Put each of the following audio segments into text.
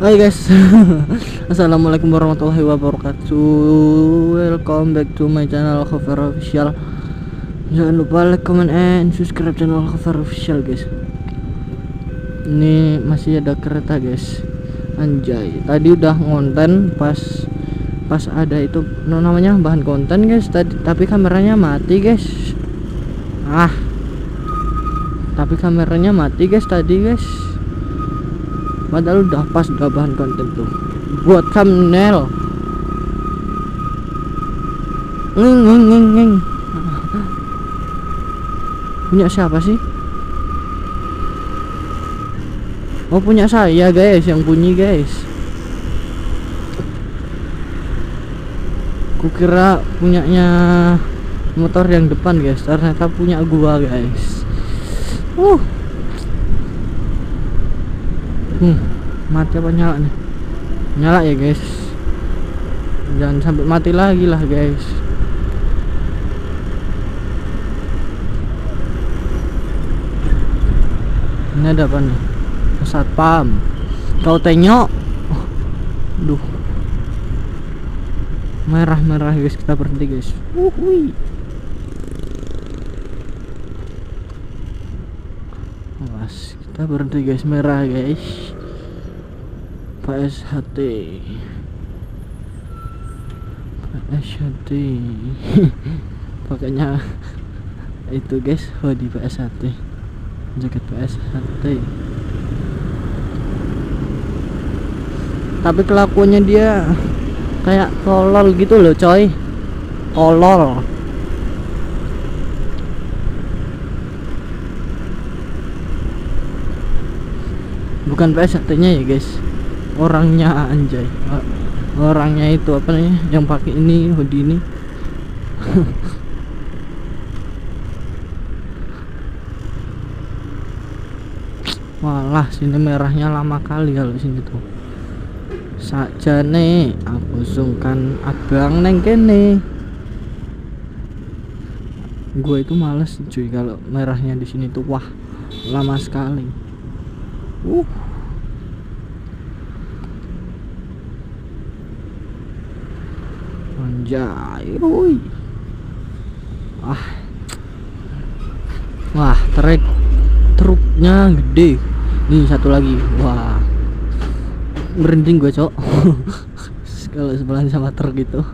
Hai guys. Assalamualaikum warahmatullahi wabarakatuh. Welcome back to my channel Khover Official. Jangan lupa like, comment, and subscribe channel Khover Official guys. Ini masih ada kereta guys. Anjay, tadi udah ngonten pas ada itu namanya bahan konten guys tadi, tapi kameranya mati guys. Tapi kameranya mati guys tadi guys. Padahal udah pas, udah bahan konten tuh buat thumbnail. Ngeng. Punya siapa sih? Oh, punya saya guys, yang bunyi guys. Kukira punyanya motor yang depan guys, ternyata punya gua guys. Mati apa nyala nih? Nyala ya guys, jangan sampai mati lagi lah guys. Ini ada apa nih? Satpam, kau tengok. Duh, merah guys, kita berhenti guys. Awas, kita berhenti guys, merah guys. PSHT pakainya itu guys, hoodie PSHT, jaket PSHT. Tapi kelakuannya dia kayak tolol gitu loh coy, tolol. Bukan PSHT nya ya guys, orangnya anjay. Orangnya itu apa nih yang pakai ini hoodie ini. Walah, sini merahnya lama kali kalau sini tuh. Sakjane aku sungkan abang neng kene. Gue itu males cuy kalau merahnya di sini tuh, wah lama sekali. Anjay, wah truknya gede. Nih satu lagi, wah merinding gue cok. Kalau sebelahan sama truk gitu.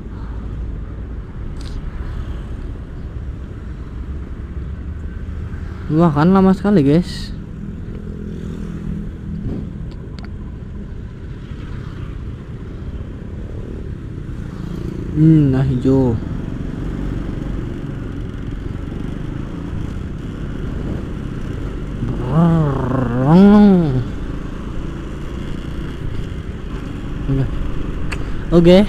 Wah kan lama sekali guys. Nah hijau. Oke.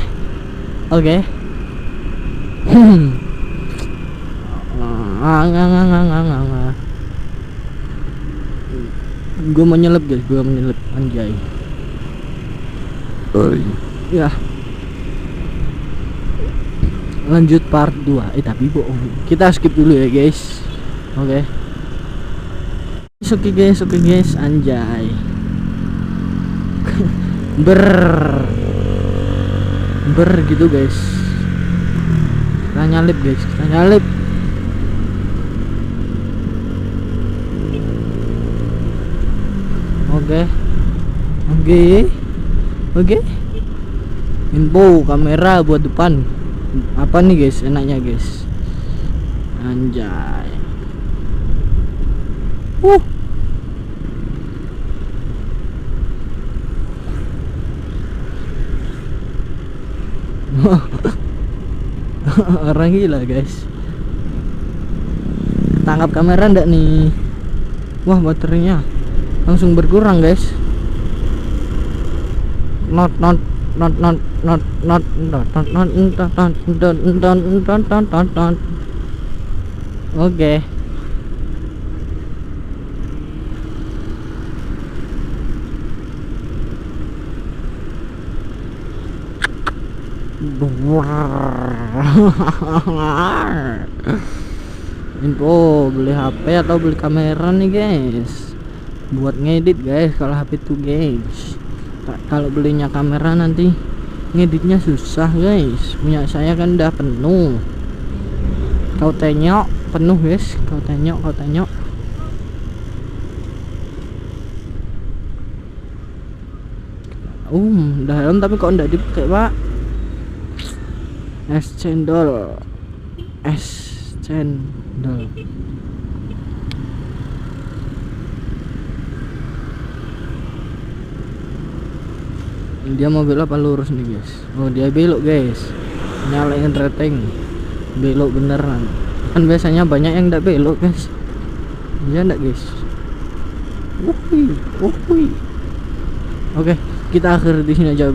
Gue mau nyelip guys, anjay. Ya, lanjut part 2. Tapi bohong, kita skip dulu ya guys. Oke guys, anjay. ber gitu guys. Kita nyalip guys, Oke. Info kamera buat depan. Apa nih guys enaknya guys? Anjay. Orang gila guys. Tangkap kamera ndak nih? Wah, baterainya langsung berkurang guys. Oke. Info beli HP atau beli kamera nih guys, buat ngedit guys kalau HP tuh guys. Kalau belinya kamera nanti ngeditnya susah guys, punya saya kan udah penuh. Kau tengok penuh guys, kau tengok dalam tapi kok enggak dipakai pak. Es cendol dia mau belok apa lurus nih guys? Oh dia belok guys, nyalain rating belok beneran. Kan biasanya banyak yang enggak belok guys, iya enggak guys? Oke, kita akhir di sini aja.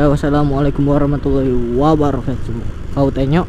Wassalamualaikum warahmatullahi wabarakatuh. Kau tengok.